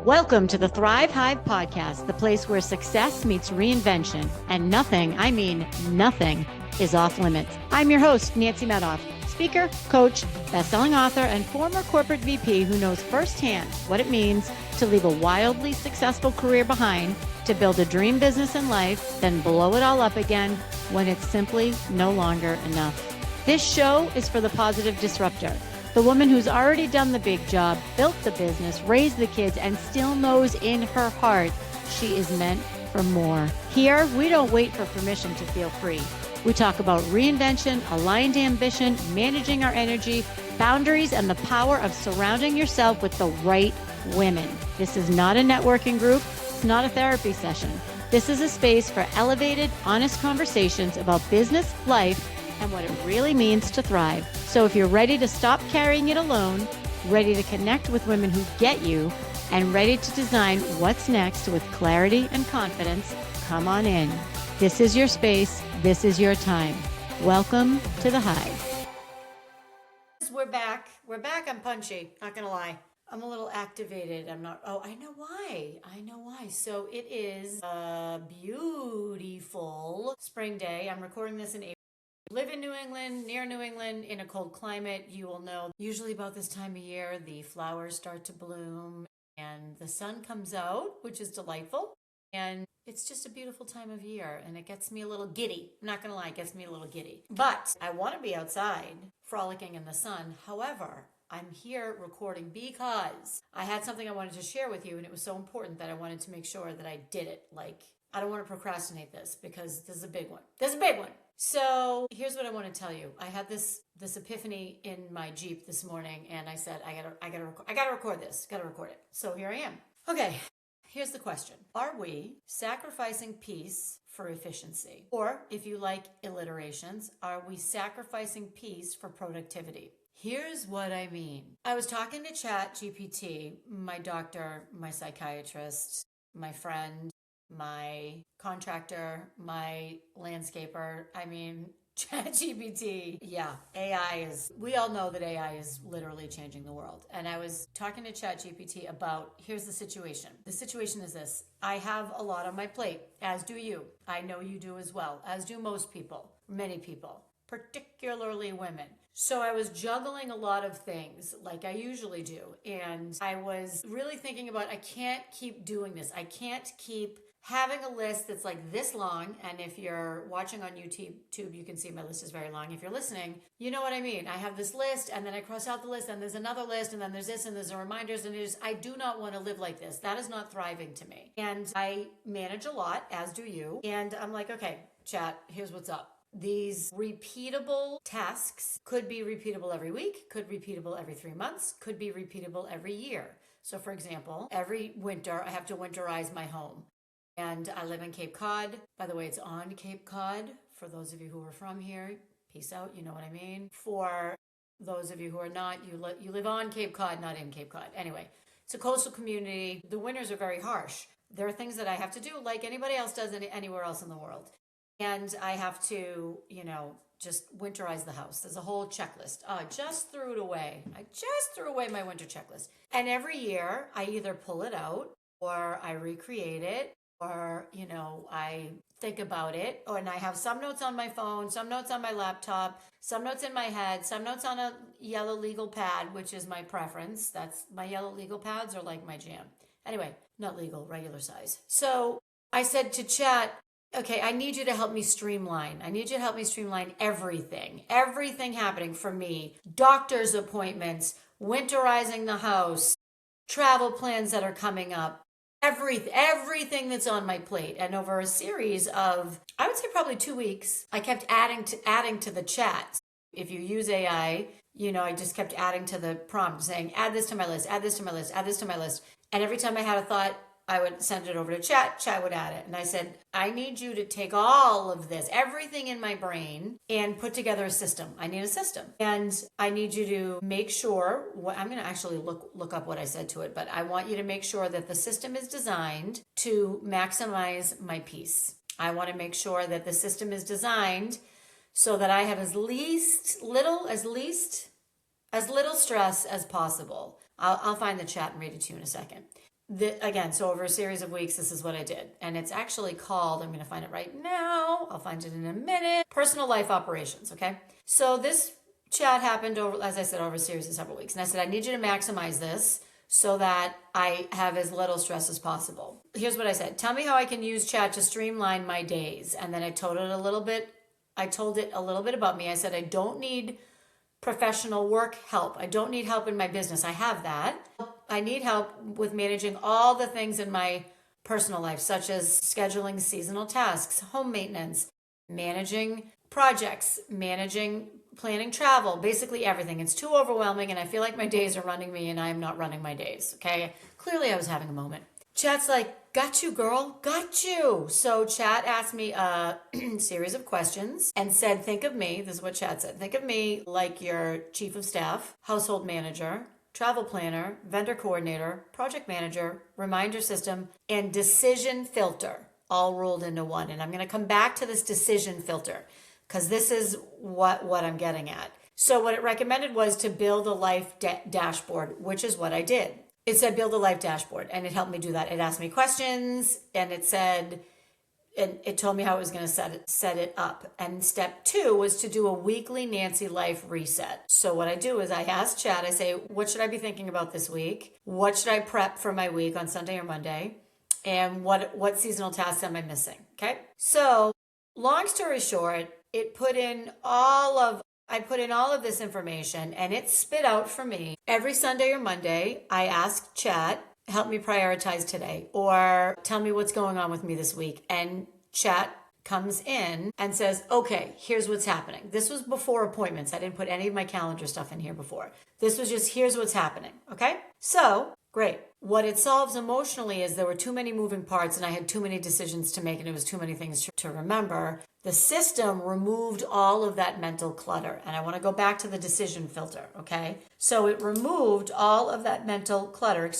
Welcome to the Thrive Hive podcast, the place where success meets reinvention and nothing, I mean nothing, is off limits. I'm your host, Nancy Medoff, speaker, coach, best-selling author, and former corporate VP who knows firsthand what it means to leave a wildly successful career behind, to build a dream business and life, then blow it all up again when it's simply no longer enough. This show is for the positive disruptor. The woman who's already done the big job, built the business, raised the kids, and still knows in her heart she is meant for more. Here, we don't wait for permission to feel free. We talk about reinvention, aligned ambition, managing our energy, boundaries, and the power of surrounding yourself with the right women. This is not a networking group. It's not a therapy session. This is a space for elevated, honest conversations about business, life, and what it really means to thrive. So if you're ready to stop carrying it alone, ready to connect with women who get you, and ready to design what's next with clarity and confidence, come on in. This is your space. This is your time. Welcome to the Hive. We're back. I'm punchy. Not going to lie. I'm a little activated. I know why. So it is a beautiful spring day. I'm recording this in April. Live in New England, near New England, in a cold climate. You will know usually about this time of year, the flowers start to bloom and the sun comes out, which is delightful. And it's just a beautiful time of year and it gets me a little giddy. I'm not going to lie, it gets me a little giddy. But I want to be outside frolicking in the sun. However, I'm here recording because I had something I wanted to share with you and it was so important that I wanted to make sure that I did it. I don't want to procrastinate this because this is a big one. So here's what I want to tell you. I had this epiphany in my Jeep this morning and I said, I gotta record this, gotta record it. So here I am. Okay, here's the question. Are we sacrificing peace for efficiency? Or if you like alliterations, are we sacrificing peace for productivity? Here's what I mean. I was talking to ChatGPT, my doctor, my psychiatrist, my friend, my contractor, my landscaper. ChatGPT. Yeah, we all know that AI is literally changing the world. And I was talking to ChatGPT about, here's the situation. The situation is this. I have a lot on my plate, as do you. I know you do as well, as do most people, many people, particularly women. So I was juggling a lot of things like I usually do. And I was really thinking about, I can't keep doing this. I can't keep having a list that's like this long. And if you're watching on YouTube, you can see my list is very long. If you're listening, you know what I mean. I have this list and then I cross out the list and there's another list and then there's this and there's the reminders and I do not want to live like this. That is not thriving to me. And I manage a lot, as do you. And I'm like, okay, chat, here's what's up. These repeatable tasks could be repeatable every week, could be repeatable every 3 months, could be repeatable every year. So for example, every winter I have to winterize my home. And I live in Cape Cod. By the way, it's on Cape Cod. For those of you who are from here, peace out, you know what I mean. For those of you who are not, you live on Cape Cod, not in Cape Cod. Anyway, it's a coastal community. The winters are very harsh. There are things that I have to do like anybody else does anywhere else in the world. And I have to, just winterize the house. There's a whole checklist. I just threw it away. I just threw away my winter checklist. And every year I either pull it out or I recreate it or, I think about it. And I have some notes on my phone, some notes on my laptop, some notes in my head, some notes on a yellow legal pad, which is my preference. That's my yellow legal pads are like my jam. Anyway, not legal, regular size. So I said to Chat, okay, I need you to help me streamline. I need you to help me streamline everything happening for me. Doctor's appointments, winterizing the house, travel plans that are coming up, everything that's on my plate. And over a series of, I would say probably 2 weeks, I kept adding to the chat. If you use AI, I just kept adding to the prompt saying, add this to my list, add this to my list, add this to my list. And every time I had a thought, I would send it over to Chat would add it. And I said, I need you to take all of this, everything in my brain, and put together a system. I need a system. And I need you to make sure, I'm going to actually look up what I said to it, but I want you to make sure that the system is designed to maximize my peace. I want to make sure that the system is designed so that I have as little stress as possible. I'll find the chat and read it to you in a second. Again, so over a series of weeks, this is what I did. And it's actually called, I'm going to find it right now. I'll find it in a minute. Personal life operations. Okay. So this chat happened over, as I said, over a series of several weeks. And I said, I need you to maximize this so that I have as little stress as possible. Here's what I said. Tell me how I can use chat to streamline my days. And then I told it a little bit. I told it a little bit about me. I said, I don't need professional work help. I don't need help in my business. I have that. I need help with managing all the things in my personal life, such as scheduling seasonal tasks, home maintenance, managing projects, managing, planning travel, basically everything. It's too overwhelming and I feel like my days are running me and I'm not running my days. Okay. Clearly I was having a moment. Chat's like, got you, girl, got you. So Chat asked me a series of questions and said, think of me. This is what Chat said. Think of me like your chief of staff, household manager, travel planner, vendor coordinator, project manager, reminder system, and decision filter, all rolled into one. And I'm going to come back to this decision filter because this is what I'm getting at. So what it recommended was to build a life dashboard, which is what I did. It said build a life dashboard and it helped me do that. It asked me questions and it said, and it told me how it was going to set it up. And step 2 was to do a weekly Nancy life reset. So what I do is I ask Chat, I say, what should I be thinking about this week? What should I prep for my week on Sunday or Monday? And what seasonal tasks am I missing? Okay. So long story short, I put in all of this information and it spit out for me every Sunday or Monday. I ask Chat, help me prioritize today, or tell me what's going on with me this week. And Chat comes in and says, okay, here's what's happening. This was before appointments. I didn't put any of my calendar stuff in here before. This was just, here's what's happening. Okay. So great. What it solves emotionally is there were too many moving parts and I had too many decisions to make and it was too many things to remember. The system removed all of that mental clutter. And I want to go back to the decision filter, okay? So it removed all of that mental clutter,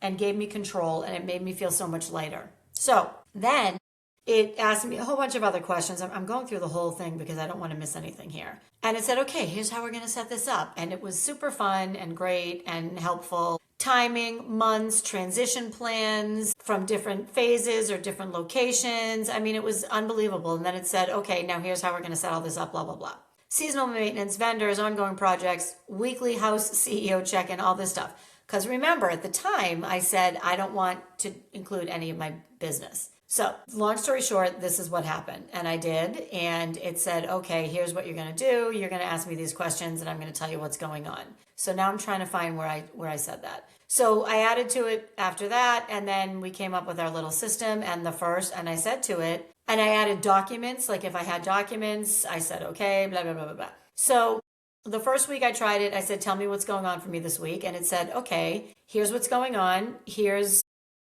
and gave me control and it made me feel so much lighter. So then it asked me a whole bunch of other questions. I'm going through the whole thing because I don't want to miss anything here. And it said, okay, here's how we're going to set this up. And it was super fun and great and helpful. Timing, months, transition plans from different phases or different locations. I mean, it was unbelievable. And then it said, okay, now here's how we're going to set all this up, blah, blah, blah. Seasonal maintenance, vendors, ongoing projects, weekly house CEO check-in, all this stuff. Because remember, at the time, I said, I don't want to include any of my business. So long story short, this is what happened. And I did. And it said, okay, here's what you're going to do. You're going to ask me these questions and I'm going to tell you what's going on. So now I'm trying to find where I said that. So I added to it after that. And then we came up with our little system and I said to it, and I added documents. Like if I had documents, I said, okay, blah, blah, blah, blah, blah. So the first week I tried it, I said, tell me what's going on for me this week. And it said, okay, here's what's going on. Here's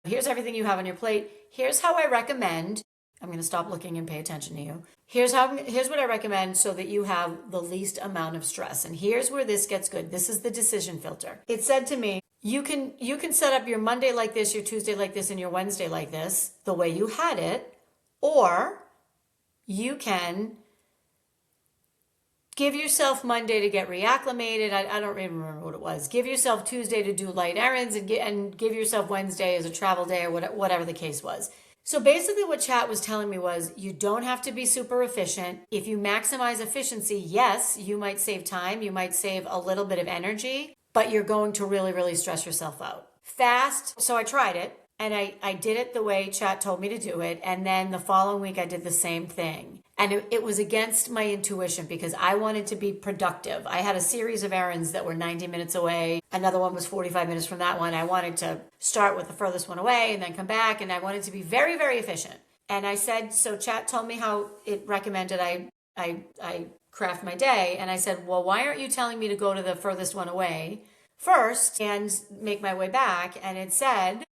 everything you have on your plate. Here's how I recommend. I'm going to stop looking and pay attention to you. Here's what I recommend so that you have the least amount of stress. And here's where this gets good. This is the decision filter. It said to me, you can set up your Monday like this, your Tuesday like this, and your Wednesday like this, the way you had it, or you can give yourself Monday to get reacclimated. I don't even remember what it was. Give yourself Tuesday to do light errands and give yourself Wednesday as a travel day or whatever the case was. So basically what Chat was telling me was you don't have to be super efficient. If you maximize efficiency, yes, you might save time. You might save a little bit of energy, but you're going to really, really stress yourself out. Fast. So I tried it and I did it the way Chat told me to do it. And then the following week I did the same thing. And it was against my intuition because I wanted to be productive. I had a series of errands that were 90 minutes away. Another one was 45 minutes from that one. I wanted to start with the furthest one away and then come back. And I wanted to be very, very efficient. And I said, so Chat told me how it recommended I craft my day. And I said, well, why aren't you telling me to go to the furthest one away first and make my way back? And it said,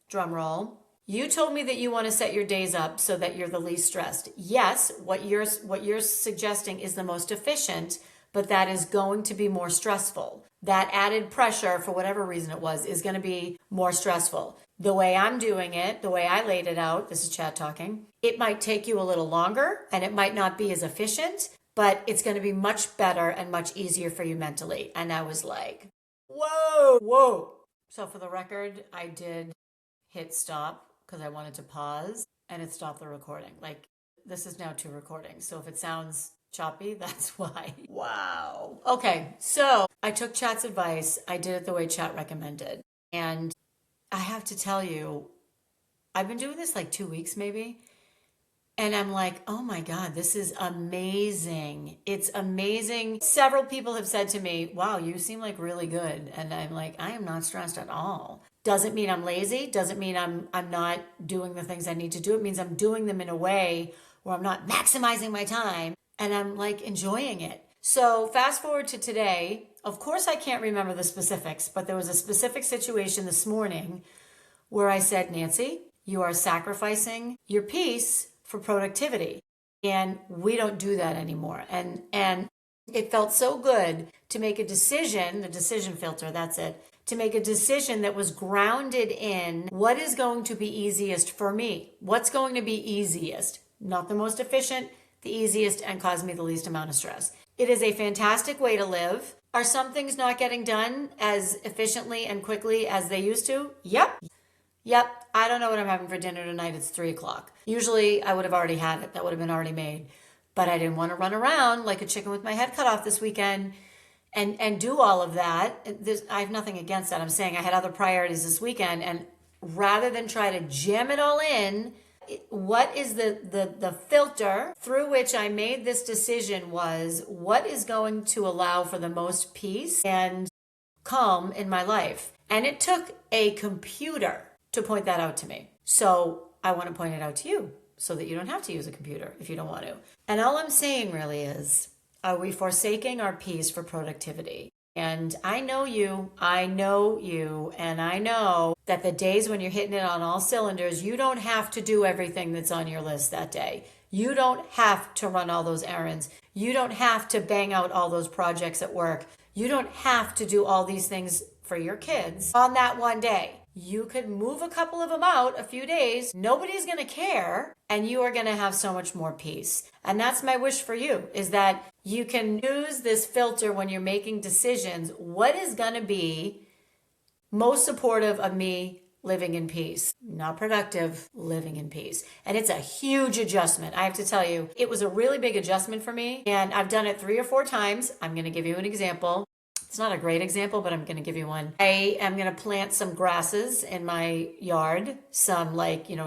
drum roll, you told me that you want to set your days up so that you're the least stressed. Yes, what you're suggesting is the most efficient, but that is going to be more stressful. That added pressure, for whatever reason it was, is going to be more stressful. The way I'm doing it, the way I laid it out, this is Chat talking, it might take you a little longer and it might not be as efficient, but it's going to be much better and much easier for you mentally. And I was like, whoa. So for the record, I did hit stop because I wanted to pause, and it stopped the recording. Like, this is now 2 recordings. So if it sounds choppy, that's why. Wow. Okay, so I took Chat's advice. I did it the way Chat recommended. And I have to tell you, I've been doing this like 2 weeks maybe. And I'm like, oh my God, this is amazing. It's amazing. Several people have said to me, wow, you seem like really good. And I'm like, I am not stressed at all. Doesn't mean I'm lazy. Doesn't mean I'm not doing the things I need to do. It means I'm doing them in a way where I'm not maximizing my time and I'm like enjoying it. So fast forward to today. Of course, I can't remember the specifics, but there was a specific situation this morning where I said, Nancy, you are sacrificing your peace for productivity. And we don't do that anymore. And it felt so good to make a decision, the decision filter, that's it, to make a decision that was grounded in what is going to be easiest for me. What's going to be easiest? Not the most efficient, the easiest, and cause me the least amount of stress. It is a fantastic way to live. Are some things not getting done as efficiently and quickly as they used to? Yep. I don't know what I'm having for dinner tonight. It's 3:00. Usually I would have already had it. That would have been already made. But I didn't want to run around like a chicken with my head cut off this weekend and do all of that. I have nothing against that. I'm saying I had other priorities this weekend. And rather than try to jam it all in, what is the filter through which I made this decision was what is going to allow for the most peace and calm in my life. And it took a computer to point that out to me. So I want to point it out to you so that you don't have to use a computer if you don't want to. And all I'm saying really is, are we forsaking our peace for productivity? And I know you, and I know that the days when you're hitting it on all cylinders, you don't have to do everything that's on your list that day. You don't have to run all those errands. You don't have to bang out all those projects at work. You don't have to do all these things for your kids on that one day. You could move a couple of them out a few days. Nobody's going to care. And you are going to have so much more peace. And that's my wish for you, is that you can use this filter when you're making decisions. What is going to be most supportive of me living in peace? Not productive, living in peace. And it's a huge adjustment. I have to tell you, it was a really big adjustment for me. And I've done it 3 or 4 times. I'm going to give you an example. It's not a great example, but I'm going to give you one. I am going to plant some grasses in my yard, some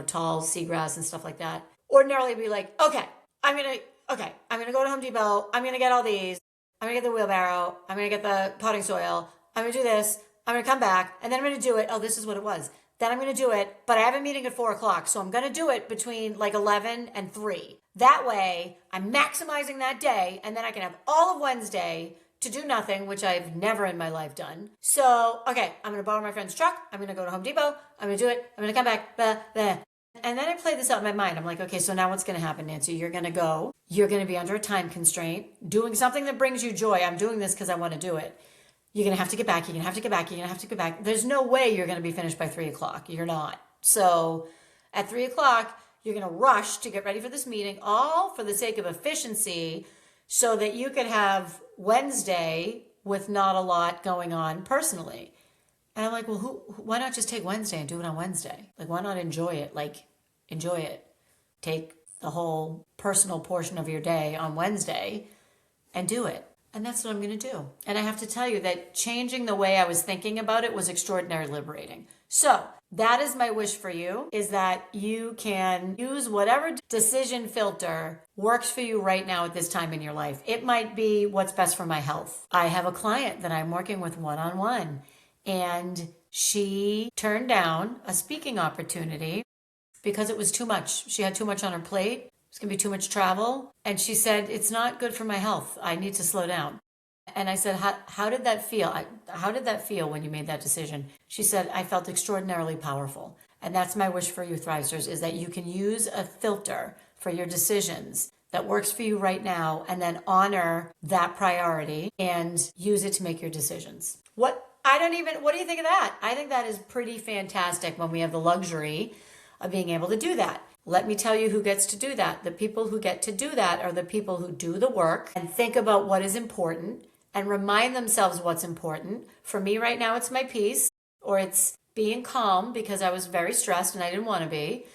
tall seagrass and stuff like that. Ordinarily, I'd be like, okay, I'm going to go to Home Depot. I'm going to get all these. I'm going to get the wheelbarrow. I'm going to get the potting soil. I'm going to do this. I'm going to come back and then I'm going to do it. Oh, this is what it was. Then I'm going to do it, but I have a meeting at 4:00. So I'm going to do it between 11 and 3. That way I'm maximizing that day. And then I can have all of Wednesday to do nothing, which I've never in my life done. So, okay, I'm going to borrow my friend's truck. I'm going to go to Home Depot. I'm going to do it. I'm going to come back. Blah, blah. And then I play this out in my mind. I'm like, okay, so now what's going to happen, Nancy? You're going to go. You're going to be under a time constraint, doing something that brings you joy. I'm doing this because I want to do it. You're going to have to get back. You're going to have to get back. You're going to have to get back. There's no way you're going to be finished by 3:00. You're not. So at 3:00, you're going to rush to get ready for this meeting, all for the sake of efficiency, so that you could have Wednesday with not a lot going on personally. And I'm like, well, why not just take Wednesday and do it on Wednesday? Why not enjoy it? Enjoy it. Take the whole personal portion of your day on Wednesday and do it. And that's what I'm going to do. And I have to tell you that changing the way I was thinking about it was extraordinarily liberating. So that is my wish for you, is that you can use whatever decision filter works for you right now at this time in your life. It might be what's best for my health. I have a client that I'm working with one-on-one, and she turned down a speaking opportunity because it was too much. She had too much on her plate. It's going to be too much travel. And she said, it's not good for my health. I need to slow down. And I said, how did that feel? How did that feel when you made that decision? She said, I felt extraordinarily powerful. And that's my wish for you, Thrivesters, is that you can use a filter for your decisions that works for you right now, and then honor that priority and use it to make your decisions. What do you think of that? I think that is pretty fantastic when we have the luxury of being able to do that. Let me tell you who gets to do that. The people who get to do that are the people who do the work and think about what is important and remind themselves what's important. For me right now, it's my peace, or it's being calm because I was very stressed and I didn't want to be.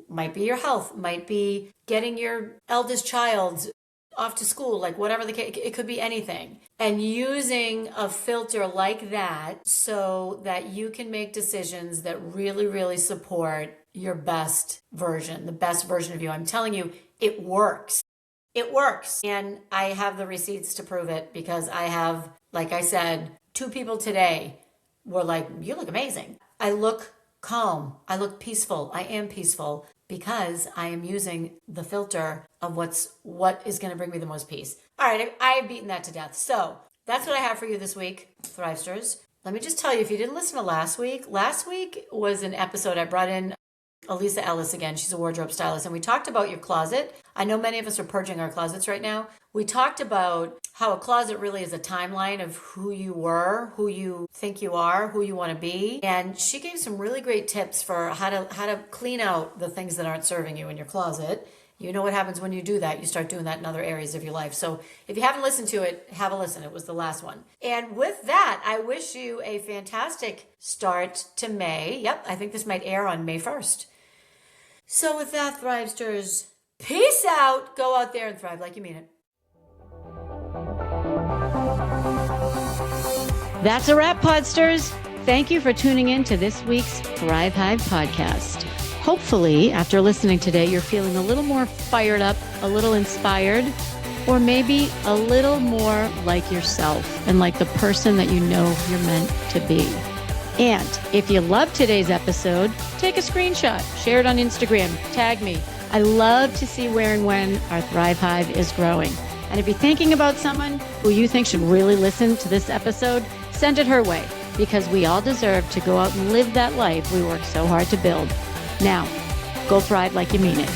Might be your health, might be getting your eldest child off to school, like whatever the case, it could be anything. And using a filter like that so that you can make decisions that really, really support your best version, the best version of you. I'm telling you, it works. It works. And I have the receipts to prove it because I have, like I said, 2 people today were like, you look amazing. I look calm. I look peaceful. I am peaceful because I am using the filter of what is going to bring me the most peace. All right, I've beaten that to death. So that's what I have for you this week, Thrivesters. Let me just tell you, if you didn't listen to last week was an episode I brought in Elisa Ellis again. She's a wardrobe stylist. And we talked about your closet. I know many of us are purging our closets right now. We talked about how a closet really is a timeline of who you were, who you think you are, who you want to be. And she gave some really great tips for how to clean out the things that aren't serving you in your closet. You know what happens when you do that. You start doing that in other areas of your life. So if you haven't listened to it, have a listen. It was the last one. And with that, I wish you a fantastic start to May. Yep, I think this might air on May 1st. So with that, Thrivesters, peace out. Go out there and thrive like you mean it. That's a wrap, Podsters. Thank you for tuning in to this week's Thrive Hive podcast. Hopefully, after listening today, you're feeling a little more fired up, a little inspired, or maybe a little more like yourself and like the person that you know you're meant to be. And if you loved today's episode, take a screenshot, share it on Instagram, tag me. I love to see where and when our Thrive Hive is growing. And if you're thinking about someone who you think should really listen to this episode, send it her way, because we all deserve to go out and live that life we work so hard to build. Now, go thrive like you mean it.